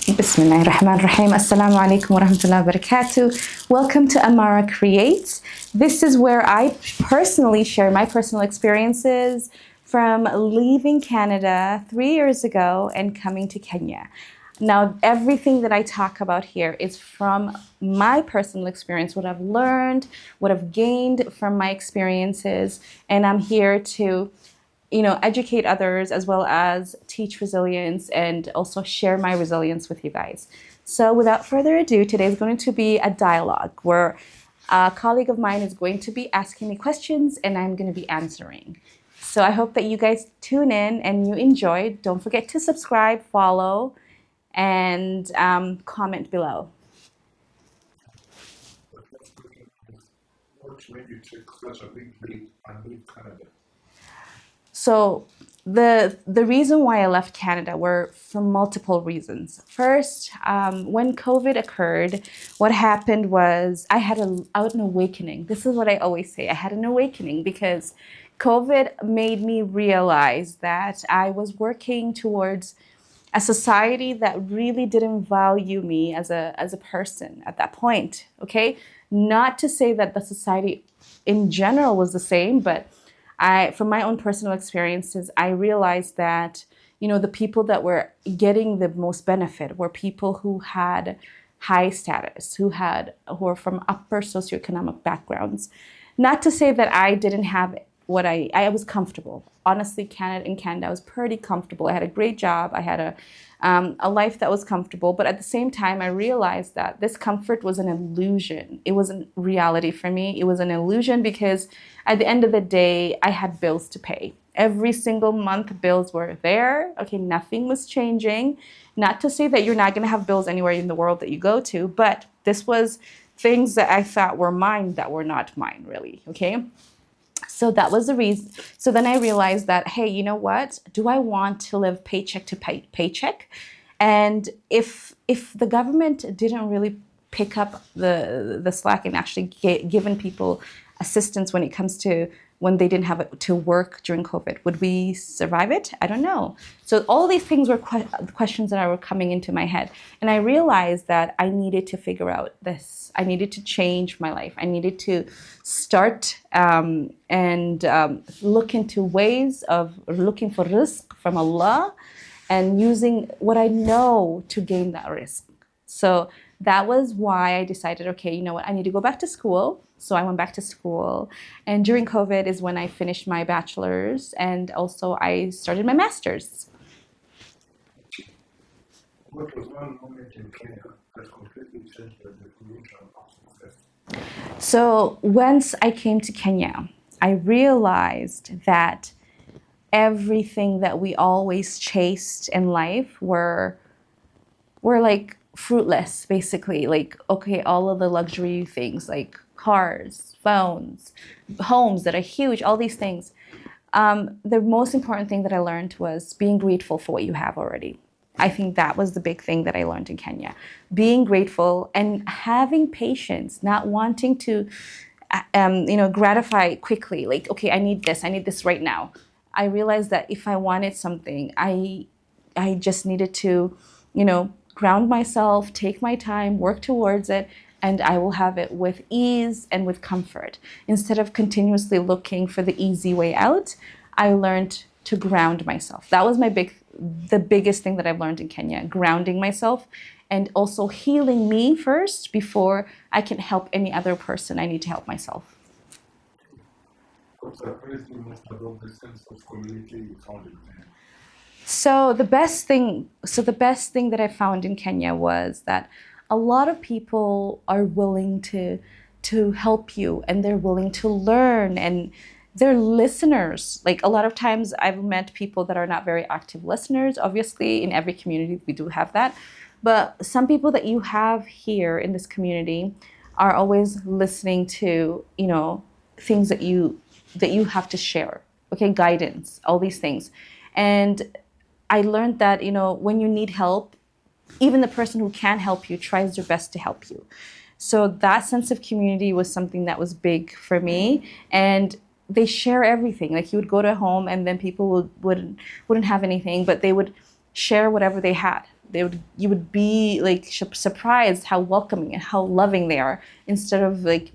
Bismillahirrahmanirrahim. Assalamu alaikum wa rahmatullahi wa barakatuh. Welcome to Amara Creates. This is where I personally share my personal experiences from leaving Canada 3 years ago and coming to Kenya. Now, everything that I talk about here is from my personal experience, what I've learned, what I've gained from my experiences, and I'm here to educate others as well as teach resilience and also share my resilience with you guys. So without further ado, today is going to be a dialogue where a colleague of mine is going to be asking me questions and I'm going to be answering. So I hope that you guys tune in and you enjoy. Don't forget to subscribe, follow, and comment below. What made you take such a big leap and leave Canada? So the reason why I left Canada were for multiple reasons. First, when COVID occurred, what happened was I had an awakening. This is what I always say. I had an awakening because COVID made me realize that I was working towards a society that really didn't value me as a person at that point. Okay, not to say that the society in general was the same, but from my own personal experiences, I realized that, the people that were getting the most benefit were people who had high status, who were from upper socioeconomic backgrounds. Not to say that I didn't have I was comfortable. Honestly, in Canada, I was pretty comfortable. I had a great job. I had a life that was comfortable. But at the same time, I realized that this comfort was an illusion. It wasn't reality for me. It was an illusion because at the end of the day, I had bills to pay. Every single month, bills were there. Okay, nothing was changing. Not to say that you're not going to have bills anywhere in the world that you go to, but this was things that I thought were mine that were not mine, really. Okay. So that was the reason. So then I realized that, hey, you know what? Do I want to live paycheck to paycheck? And if the government didn't really pick up the slack and actually given people assistance when it comes to when they didn't have to work during COVID, would we survive it? I don't know. So all these things were questions that were coming into my head. And I realized that I needed to figure out this. I needed to change my life. I needed to start and look into ways of looking for rizq from Allah and using what I know to gain that rizq. So that was why I decided, okay, you know what, I need to go back to school. So I went back to school. And during COVID is when I finished my bachelor's and also I started my master's. What was one moment in Kenya that completely changed the definition of success? So once I came to Kenya, I realized that everything that we always chased in life were like fruitless, basically. Like, okay, all of the luxury things like cars, phones, homes that are huge, all these things. The most important thing that I learned was being grateful for what you have already. I think that was the big thing that I learned in Kenya. Being grateful and having patience, not wanting to, gratify quickly. Like, okay, I need this right now. I realized that if I wanted something, I just needed to, ground myself, take my time, work towards it, and I will have it with ease and with comfort. Instead of continuously looking for the easy way out, I learned to ground myself. That was the biggest thing that I've learned in Kenya, grounding myself and also healing me first before I can help any other person. I need to help myself. What surprised you most about the sense of community you found in Kenya? So the best thing that I found in Kenya was that a lot of people are willing to help you and they're willing to learn and they're listeners. Like a lot of times I've met people that are not very active listeners. Obviously, in every community we do have that. But some people that you have here in this community are always listening to, things that you have to share. Okay, guidance, all these things. And I learned that, when you need help, even the person who can help you tries their best to help you. So that sense of community was something that was big for me. And they share everything. Like you would go to a home and then people wouldn't have anything, but they would share whatever they had. You would be like surprised how welcoming and how loving they are, instead of like,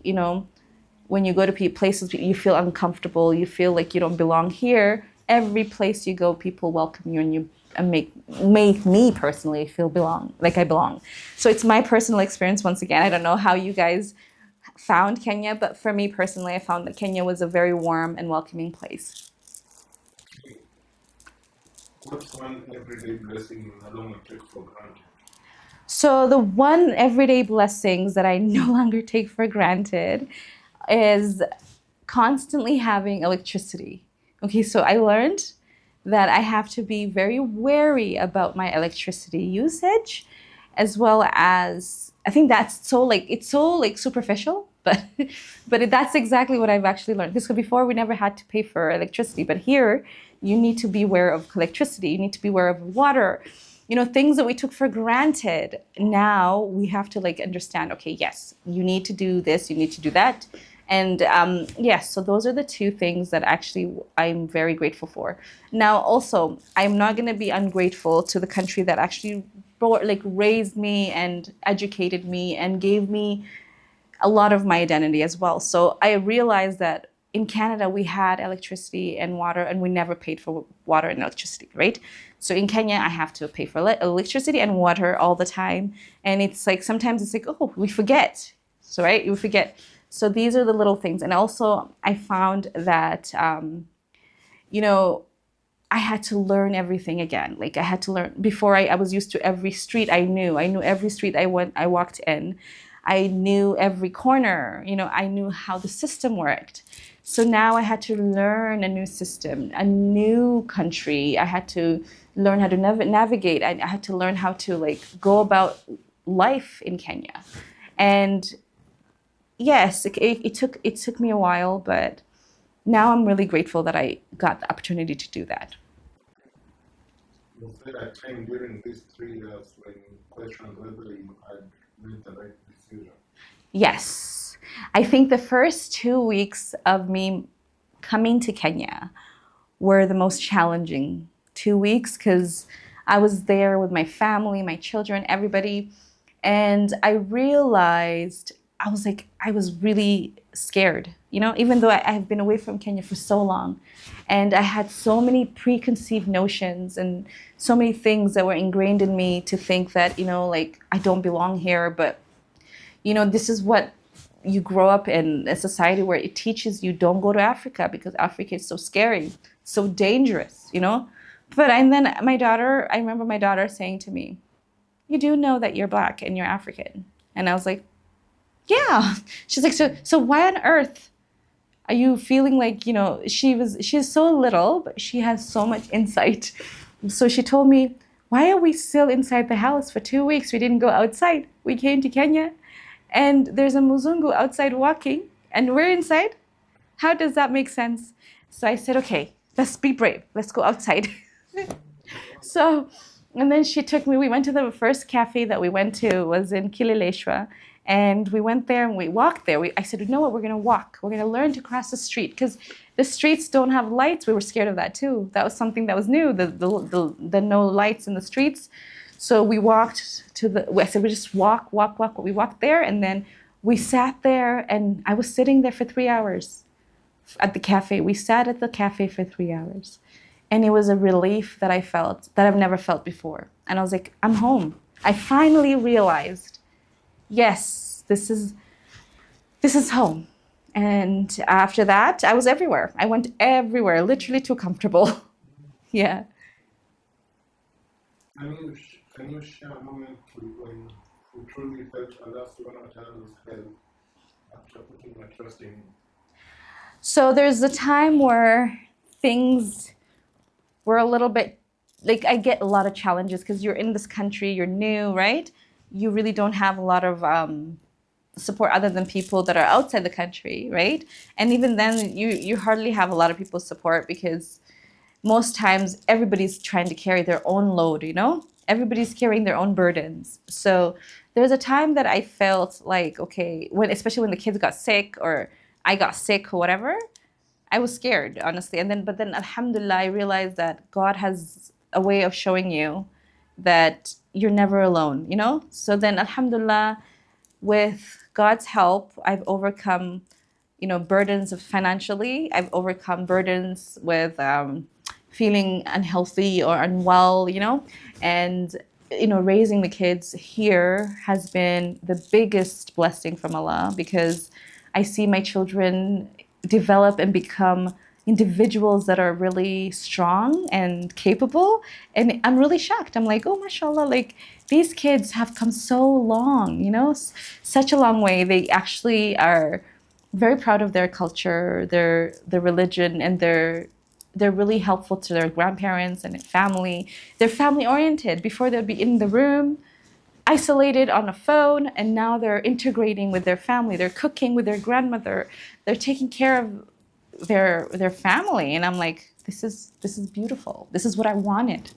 when you go to places you feel uncomfortable, you feel like you don't belong here. Every place you go, people welcome you, and you and make me personally feel I belong. So it's my personal experience. Once again, I don't know how you guys found Kenya, but for me personally, I found that Kenya was a very warm and welcoming place. What's one everyday blessing you no longer take for granted? So the one everyday blessings that I no longer take for granted is constantly having electricity. Okay, so I learned that I have to be very wary about my electricity usage, as well as I think that's so superficial, but that's exactly what I've actually learned. Because before we never had to pay for electricity, but here you need to be aware of electricity, you need to be aware of water, things that we took for granted. Now we have to like understand, okay, yes, you need to do this, you need to do that. And yes, so those are the two things that actually I'm very grateful for. Now, also, I'm not going to be ungrateful to the country that actually raised me and educated me and gave me a lot of my identity as well. So I realized that in Canada, we had electricity and water, and we never paid for water and electricity, right? So in Kenya, I have to pay for electricity and water all the time. And it's like, sometimes it's like, oh, we forget. So, right, we forget. So these are the little things. And also, I found that, you know, I had to learn everything again. Like I had to learn before. I was used to every street I knew. I knew every street I walked in. I knew every corner. I knew how the system worked. So now I had to learn a new system, a new country. I had to learn how to navigate. I had to learn how to like go about life in Kenya. And yes, it took me a while, but now I'm really grateful that I got the opportunity to do that. Was there a time during these 3 years when you questioned whether you had made the right decision? Yes. I think the first 2 weeks of me coming to Kenya were the most challenging 2 weeks, because I was there with my family, my children, everybody. And I realized I was really scared, even though I've been away from Kenya for so long. And I had so many preconceived notions and so many things that were ingrained in me to think that, like I don't belong here. But, this is what you grow up in a society where it teaches you don't go to Africa because Africa is so scary, so dangerous. But and then I remember my daughter saying to me, "You do know that you're Black and you're African." And I was like, "Yeah." She's like, "So why on earth are you feeling like, she's so little, but she has so much insight." So she told me, "Why are we still inside the house for 2 weeks? We didn't go outside. We came to Kenya and there's a Muzungu outside walking and we're inside. How does that make sense?" So I said, "Okay, let's be brave. Let's go outside." So, and then we went to the first cafe that we went to was in Kilileshwa. And we went there and we walked there. I said, "You know what, we're going to walk. We're going to learn to cross the street because the streets don't have lights." We were scared of that too. That was something that was new, the no lights in the streets. So we walked I said, "We just walk, walk, walk." We walked there and then we sat there, and I was sitting there for 3 hours at the cafe. We sat at the cafe for 3 hours. And it was a relief that I felt that I've never felt before. And I was like, I'm home. I finally realized, yes, this is home. And after that, I was everywhere. I went everywhere, literally too comfortable. Yeah. Can you share a moment when you truly felt Allah's subhanahu help after putting your trust in Him? So there's a time where things were a little bit like I get a lot of challenges because you're in this country, you're new, right? You really don't have a lot of support other than people that are outside the country, right? And even then, you hardly have a lot of people's support because most times everybody's trying to carry their own load. Everybody's carrying their own burdens. So there's a time that I felt like, okay, especially when the kids got sick or I got sick or whatever, I was scared, honestly. But then, alhamdulillah, I realized that God has a way of showing you that you're never alone, you know? So then, alhamdulillah, with God's help, I've overcome, burdens of financially. I've overcome burdens with feeling unhealthy or unwell, and raising the kids here has been the biggest blessing from Allah because I see my children develop and become individuals that are really strong and capable. And I'm really shocked. I'm like, oh, mashallah, like these kids have come so long, such a long way. They actually are very proud of their culture, their religion, and they're really helpful to their grandparents and family. They're family oriented. Before they'd be in the room, isolated on a phone, and now they're integrating with their family. They're cooking with their grandmother. They're taking care of their family, and I'm like, this is beautiful. This is what I wanted.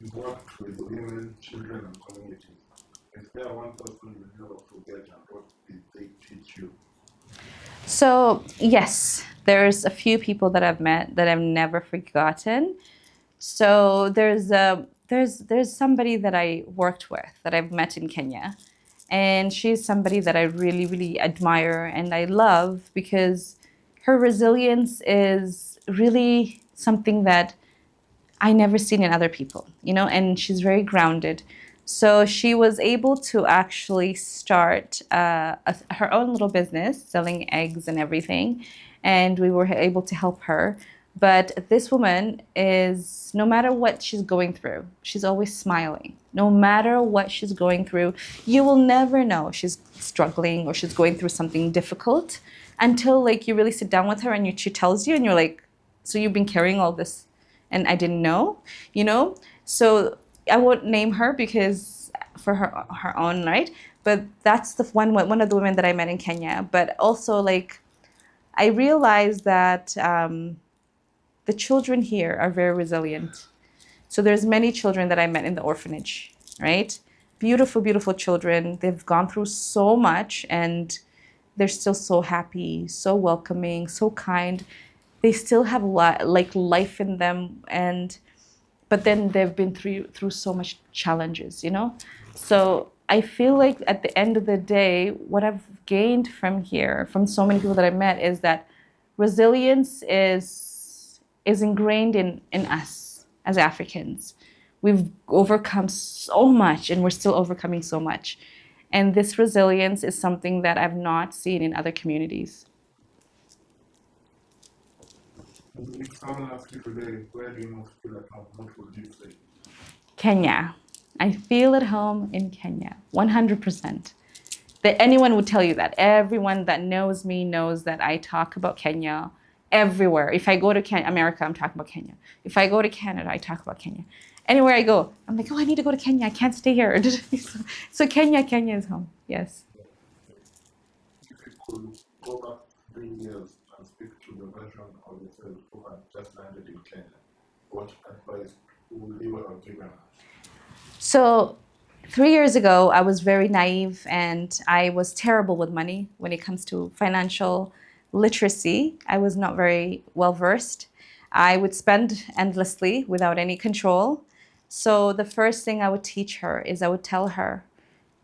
You work with women, children, and communities. Is there one person you never forget and what did they teach you? So yes, there's a few people that I've met that I've never forgotten. So there's somebody that I worked with that I've met in Kenya, and she's somebody that I really really admire and I love because her resilience is really something that I never seen in other people, and she's very grounded. So she was able to actually start her own little business selling eggs and everything, and we were able to help her. But this woman is, no matter what she's going through, she's always smiling. No matter what she's going through, you will never know she's struggling or she's going through something difficult until like you really sit down with her and she tells you, and you're like, so you've been carrying all this and I didn't know, you know? So I won't name her because for her own right, but that's the one of the women that I met in Kenya. But also like I realized that the children here are very resilient. So there's many children that I met in the orphanage, right? Beautiful, beautiful children. They've gone through so much and they're still so happy, so welcoming, so kind. They still have like life in them, and but then they've been through so much challenges. So I feel like at the end of the day, what I've gained from here, from so many people that I met, is that resilience is ingrained in us as Africans. We've overcome so much and we're still overcoming so much. And this resilience is something that I've not seen in other communities. If someone asks you today, where do you most feel at home, what would you say? Kenya. I feel at home in Kenya, 100%. That anyone would tell you that. Everyone that knows me knows that I talk about Kenya everywhere. If I go to America, I'm talking about Kenya. If I go to Canada, I talk about Kenya. Anywhere I go, I'm like, oh, I need to go to Kenya. I can't stay here. So Kenya is home. Yes. If you could go back 3 years and speak to the version of yourself who had just landed in Kenya, what advice would you have given her? So 3 years ago, I was very naive and I was terrible with money when it comes to financial literacy. I was not very well versed. I would spend endlessly without any control. So the first thing I would teach her is I would tell her,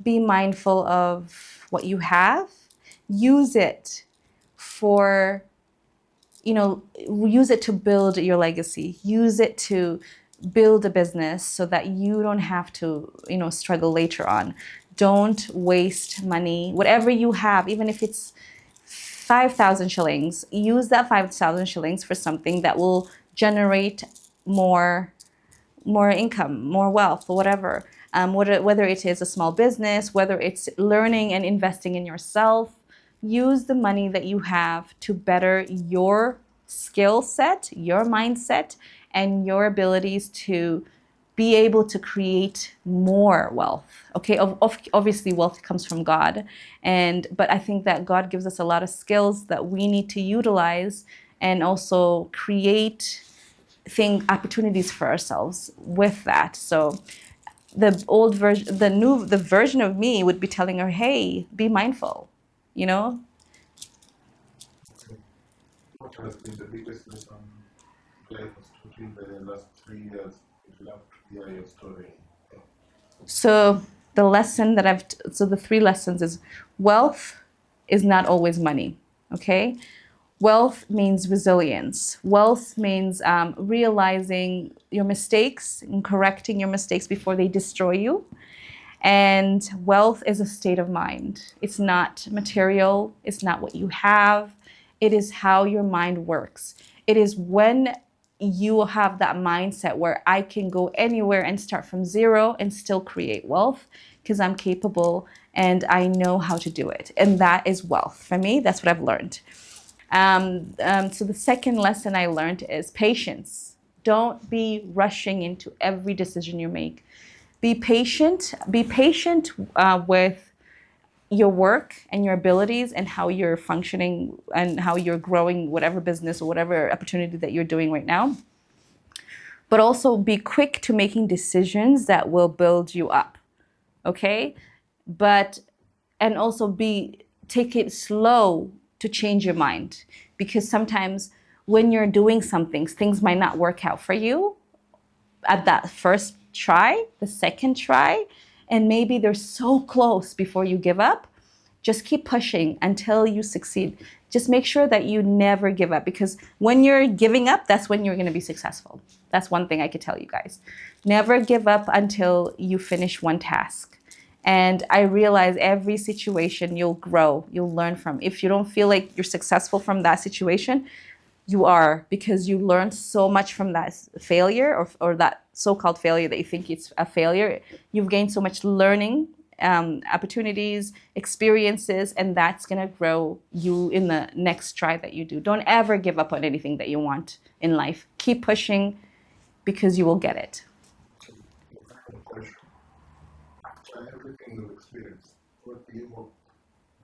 be mindful of what you have, use it for, use it to build your legacy, use it to build a business so that you don't have to, struggle later on. Don't waste money. Whatever you have, even if it's 5,000 shillings, use that 5,000 shillings for something that will generate more income, more wealth, or whatever. Whether it is a small business, whether it's learning and investing in yourself, use the money that you have to better your skill set, your mindset, and your abilities to be able to create more wealth. Okay, obviously wealth comes from God, but I think that God gives us a lot of skills that we need to utilize and also create opportunities for ourselves with that. So the old version, the version of me would be telling her, "Hey, be mindful," you know. What has been the biggest lesson Like especially the last 3 years, if you have to hear your story. So the three lessons is wealth is not always money. Okay. Wealth means resilience. Wealth means realizing your mistakes and correcting your mistakes before they destroy you. And wealth is a state of mind. It's not material, it's not what you have, it is how your mind works. It is when you have that mindset where I can go anywhere and start from zero and still create wealth because I'm capable and I know how to do it. And that is wealth. For me, that's what I've learned. So the second lesson I learned is patience. Don't be rushing into every decision you make. Be patient. Be patient with your work and your abilities and how you're functioning and how you're growing whatever business or whatever opportunity that you're doing right now. But also be quick to making decisions that will build you up. Okay? But and also be take it slow to change your mind because sometimes when you're doing something, things might not work out for you at that first try, the second try, and maybe they're so close before you give up. Just keep pushing until you succeed. Just make sure that you never give up because when you're giving up, that's when you're going to be successful. That's one thing I could tell you guys. Never give up until you finish one task. And I realize every situation you'll grow, you'll learn from. If you don't feel like you're successful from that situation, you are because you learned so much from that failure or that so-called failure that you think it's a failure. You've gained so much learning, opportunities, experiences, and that's going to grow you in the next try that you do. Don't ever give up on anything that you want in life. Keep pushing because you will get it. The final question. After everything you've experienced, what do you hope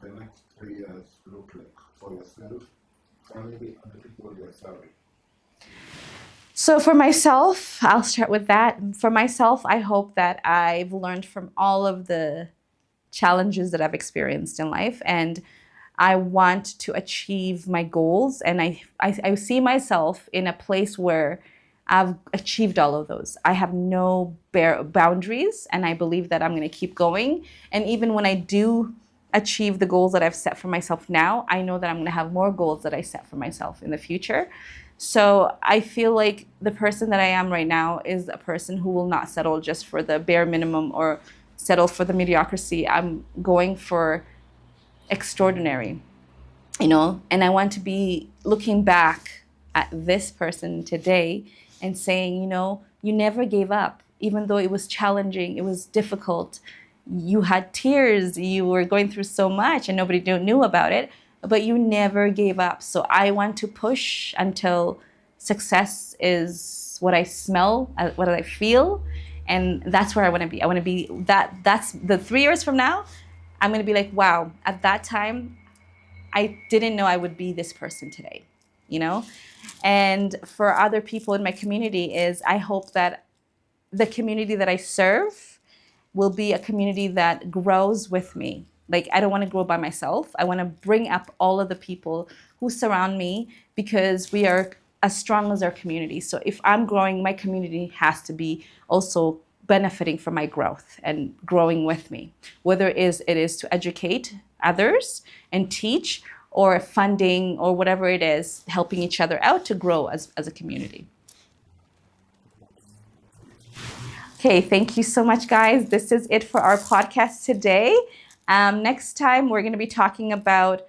the next 3 years look like for yourself, family, and the people you're serving? So for myself, I'll start with that. For myself, I hope that I've learned from all of the challenges that I've experienced in life and I want to achieve my goals and I see myself in a place where I've achieved all of those. I have no boundaries and I believe that I'm going to keep going. And even when I do achieve the goals that I've set for myself now, I know that I'm going to have more goals that I set for myself in the future. So I feel like the person that I am right now is a person who will not settle just for the bare minimum or settle for the mediocrity. I'm going for extraordinary, and I want to be looking back at this person today and saying, you never gave up, even though it was challenging, it was difficult. You had tears, you were going through so much and nobody knew about it, but you never gave up. So I want to push until success is what I smell, what I feel, and that's where I want to be. I want to be that's the 3 years from now. I'm going to be like, wow, at that time, I didn't know I would be this person today, you know? And for other people in my community is I hope that the community that I serve will be a community that grows with me. Like, I don't want to grow by myself. I want to bring up all of the people who surround me because we are as strong as our community. So if I'm growing, my community has to be also benefiting from my growth and growing with me, whether it is to educate others and teach or funding or whatever it is, helping each other out to grow as a community. Okay, thank you so much, guys. This is it for our podcast today. Next time, we're going to be talking about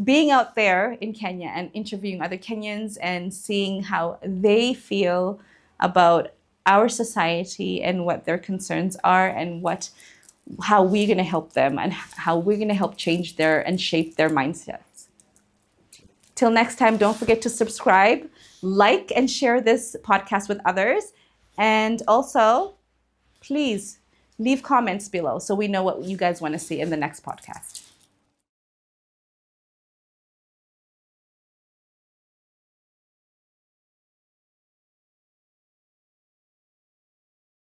being out there in Kenya and interviewing other Kenyans and seeing how they feel about our society and what their concerns are and how we're going to help them and how we're going to help change and shape their mindsets. Till next time, don't forget to subscribe, like, and share this podcast with others. And also, please leave comments below so we know what you guys want to see in the next podcast.